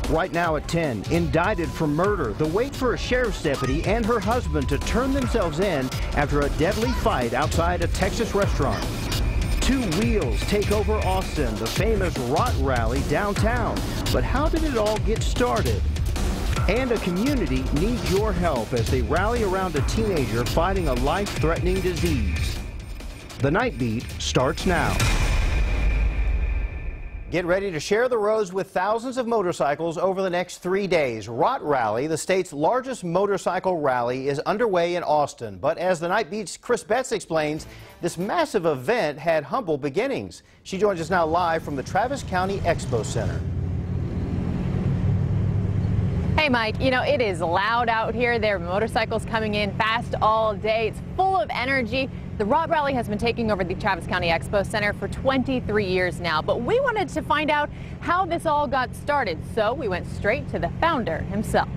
Right now at 10, indicted for murder. The wait for a sheriff's deputy and her husband to turn themselves in after a deadly fight outside a Texas restaurant. Two wheels take over Austin, the famous RAAT Rally downtown. But how did it all get started? And a community needs your help as they rally around a teenager fighting a life-threatening disease. The Night Beat starts now. Get ready to share the roads with thousands of motorcycles over the next 3 days. RAAT Rally, the state's largest motorcycle rally, is underway in Austin. But as the Night Beat's Chris Betts explains, this massive event had humble beginnings. She joins us now live from the Travis County Expo Center. Hey Mike, you know, it is loud out here. There are motorcycles coming in fast all day. It's full of energy. The RAAT Rally has been taking over the Travis County Expo Center for 23 years now, but we wanted to find out how this all got started, so we went straight to the founder himself.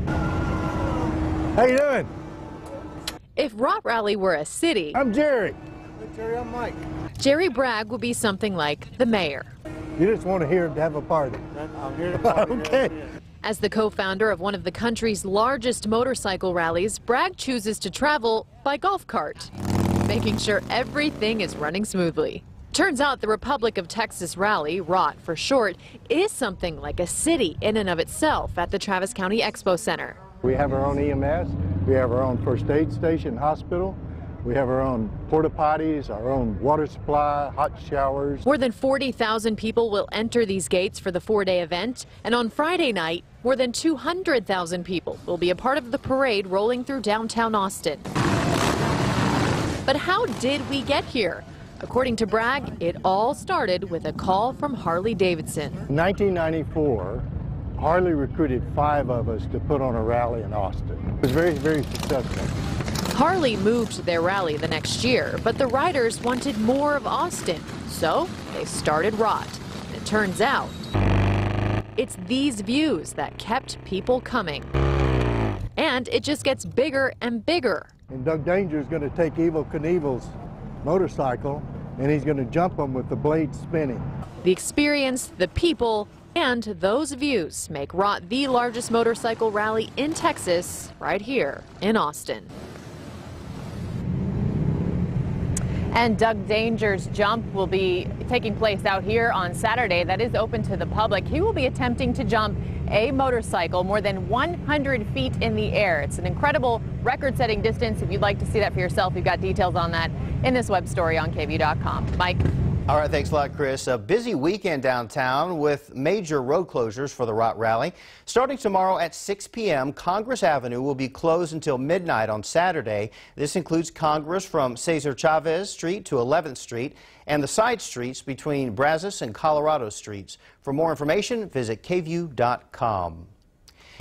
How you doing? If RAAT Rally were a city, I'm Jerry. Hey Jerry, I'm Mike. Jerry Bragg would be something like the mayor. You just want to hear to have a party. I'm here to party. Okay. As the co-founder of one of the country's largest motorcycle rallies, Bragg chooses to travel by golf cart, making sure everything is running smoothly. Turns out the Republic of Texas Rally, RAAT for short, is something like a city in and of itself at the Travis County Expo Center. We have our own EMS, we have our own first aid station, hospital, we have our own porta potties, our own water supply, hot showers. More than 40,000 people will enter these gates for the 4-day event, and on Friday night, more than 200,000 people will be a part of the parade rolling through downtown Austin. But how did we get here? According to Bragg, it all started with a call from Harley Davidson. In 1994, Harley recruited 5 of us to put on a rally in Austin. It was very, very successful. Harley moved their rally the next year, but the riders wanted more of Austin, so they started RAAT. And it turns out, it's these views that kept people coming. And it just gets bigger and bigger. And Doug Danger's going to take Evel Knievel's motorcycle and he's going to jump him with the blade spinning. The experience, the people, and those views make RAAT the largest motorcycle rally in Texas, right here in Austin. And Doug Danger's jump will be taking place out here on Saturday. That is open to the public. He will be attempting to jump a motorcycle more than 100 feet in the air. It's an incredible record-setting distance. If you'd like to see that for yourself, we've got details on that in this web story on KVUE.com. Mike? All right, thanks a lot, Chris. A busy weekend downtown with major road closures for the RAAT Rally. Starting tomorrow at 6 p.m., Congress Avenue will be closed until midnight on Saturday. This includes Congress from Cesar Chavez Street to 11th Street and the side streets between Brazos and Colorado Streets. For more information, visit KVUE.com.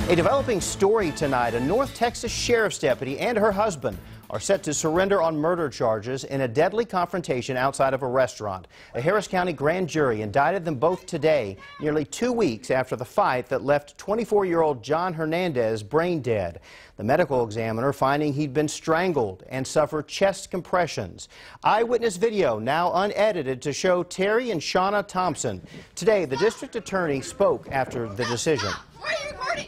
A developing story tonight. A North Texas sheriff's deputy and her husband are set to surrender on murder charges in a deadly confrontation outside of a restaurant. A Harris County grand jury indicted them both today, nearly 2 weeks after the fight that left 24-year-old John Hernandez brain dead. The medical examiner finding he'd been strangled and suffered chest compressions. Eyewitness video now unedited to show Terry and Shauna Thompson. Today, the district attorney spoke after the decision. Why are you recording?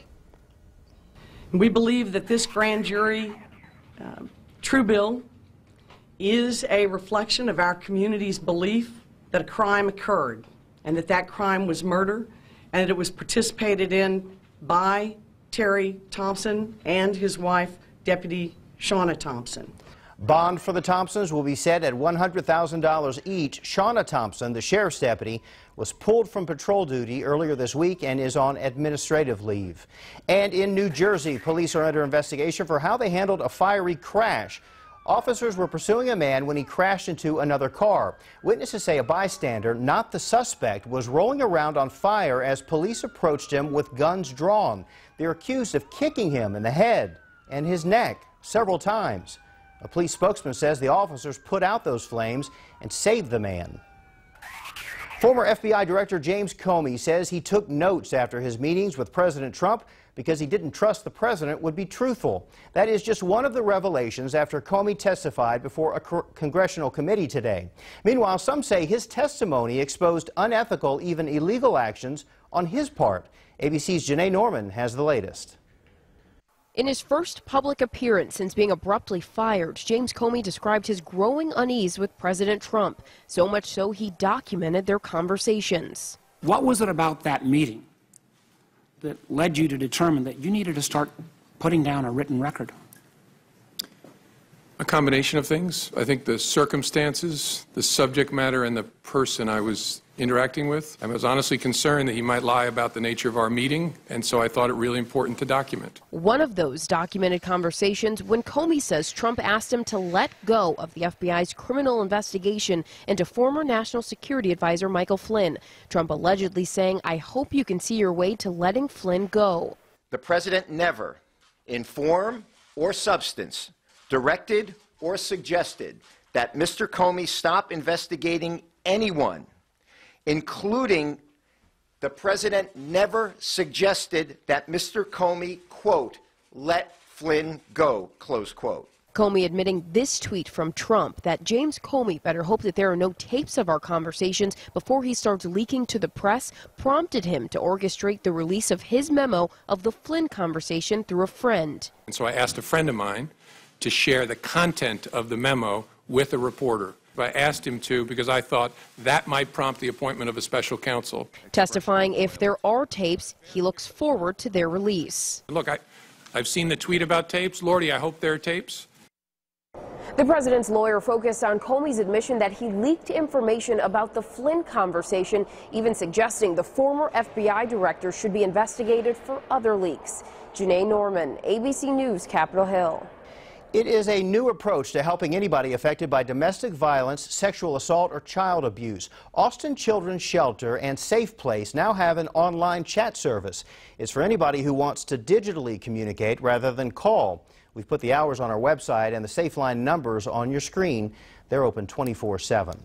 We believe that this grand jury true bill is a reflection of our community's belief that a crime occurred and that that crime was murder and that it was participated in by Terry Thompson and his wife, Deputy Shauna Thompson. Bond for the Thompsons will be set at $100,000 each. Shauna Thompson, the sheriff's deputy, was pulled from patrol duty earlier this week and is on administrative leave. And in New Jersey, police are under investigation for how they handled a fiery crash. Officers were pursuing a man when he crashed into another car. Witnesses say a bystander, not the suspect, was rolling around on fire as police approached him with guns drawn. They're accused of kicking him in the head and his neck several times. A police spokesman says the officers put out those flames and saved the man. Former FBI Director James Comey says he took notes after his meetings with President Trump. because he didn't trust the president would be truthful. That is just one of the revelations after Comey testified before a congressional committee today. Meanwhile, some say his testimony exposed unethical, even illegal actions on his part. ABC's Janae Norman has the latest. In his first public appearance since being abruptly fired, James Comey described his growing unease with President Trump, so much so he documented their conversations. What was it about that meeting that led you to determine that you needed to start putting down a written record? A combination of things. I think the circumstances, the subject matter, and the person I was interacting with. I was honestly concerned that he might lie about the nature of our meeting, and so I thought it really important to document. One of those documented conversations when Comey says Trump asked him to let go of the FBI's criminal investigation into former National Security Advisor Michael Flynn. Trump allegedly saying, "I hope you can see your way to letting Flynn go." The president never, in form or substance, directed or suggested that Mr. Comey stop investigating anyone, including the president never suggested that Mr. Comey, quote, let Flynn go, close quote. Comey admitting this tweet from Trump that James Comey better hope that there are no tapes of our conversations before he starts leaking to the press prompted him to orchestrate the release of his memo of the Flynn conversation through a friend. And so I asked a friend of mine to share the content of the memo with a reporter. I asked him to because I thought that might prompt the appointment of a special counsel. Testifying if there are tapes, he looks forward to their release. Look, I've seen the tweet about tapes. Lordy, I hope there are tapes. The president's lawyer focused on Comey's admission that he leaked information about the Flynn conversation, even suggesting the former FBI director should be investigated for other leaks. Janae Norman, ABC News, Capitol Hill. It is a new approach to helping anybody affected by domestic violence, sexual assault, or child abuse. Austin Children's Shelter and Safe Place now have an online chat service. It's for anybody who wants to digitally communicate rather than call. We've put the hours on our website and the Safe Line numbers on your screen. They're open 24/7.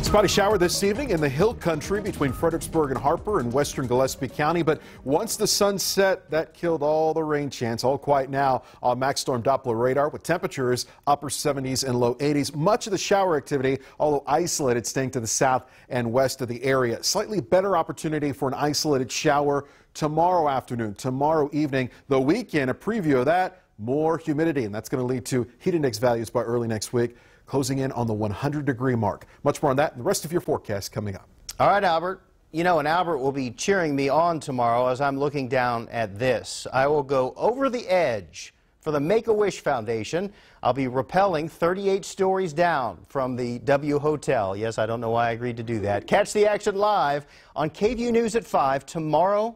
Spotty shower this evening in the hill country between Fredericksburg and Harper in western Gillespie County. But once the sun set, that killed all the rain chance. All quiet now on Maxstorm Doppler radar with temperatures upper 70s and low 80s. Much of the shower activity, although isolated, staying to the south and west of the area. Slightly better opportunity for an isolated shower tomorrow afternoon, tomorrow evening. The weekend, a preview of that, more humidity, and that's going to lead to heat index values by early next week, closing in on the 100-degree mark. Much more on that and the rest of your forecast coming up. All right, Albert. You know, and Albert will be cheering me on tomorrow as I'm looking down at this. I will go over the edge for the Make-A-Wish Foundation. I'll be rappelling 38 stories down from the W Hotel. Yes, I don't know why I agreed to do that. Catch the action live on KVUE News at 5 tomorrow,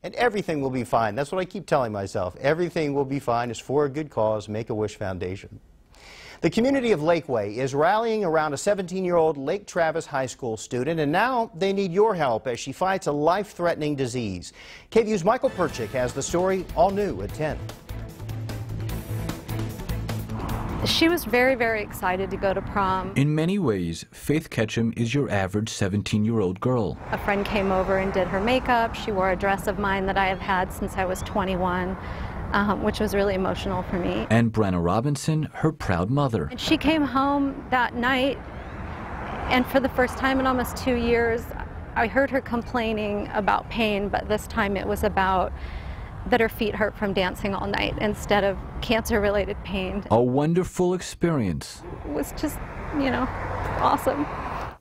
and everything will be fine. That's what I keep telling myself. Everything will be fine. It's for a good cause, Make-A-Wish Foundation. The community of Lakeway is rallying around a 17-year-old Lake Travis High School student, and now they need your help as she fights a life-threatening disease. KVUE's Michael Perchik has the story, all new at 10. She was very, very excited to go to prom. In many ways, Faith Ketchum is your average 17-year-old girl. A friend came over and did her makeup. She wore a dress of mine that I have had since I was 21. Which was really emotional for me. And Brenna Robinson, her proud mother. And she came home that night, and for the first time in almost 2 years, I heard her complaining about pain, but this time it was about that her feet hurt from dancing all night instead of cancer-related pain. A wonderful experience. It was just, you know, awesome.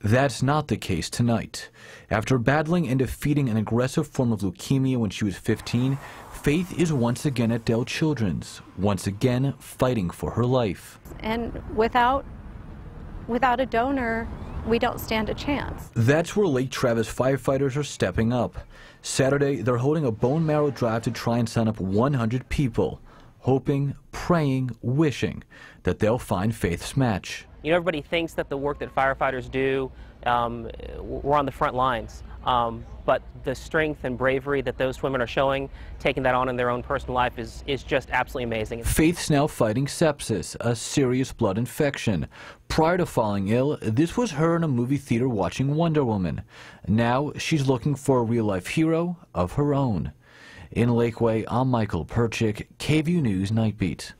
That's not the case tonight. After battling and defeating an aggressive form of leukemia when she was 15, Faith is once again at Dell Children's, once again fighting for her life. And without a donor, we don't stand a chance. That's where Lake Travis firefighters are stepping up. Saturday, they're holding a bone marrow drive to try and sign up 100 people, hoping, praying, wishing that they'll find Faith's match. You know, everybody thinks that the work that firefighters do, we're on the front lines. But the strength and bravery that those women are showing, taking that on in their own personal life, is just absolutely amazing. Faith's now fighting sepsis, a serious blood infection. Prior to falling ill, this was her in a movie theater watching Wonder Woman. Now she's looking for a real-life hero of her own. In Lakeway, I'm Michael Perchik, KVUE News Nightbeat.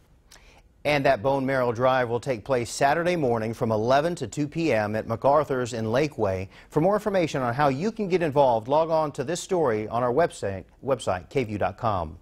And that bone marrow drive will take place Saturday morning from 11 to 2 p.m. at MacArthur's in Lakeway. For more information on how you can get involved, log on to this story on our website, KVUE.com.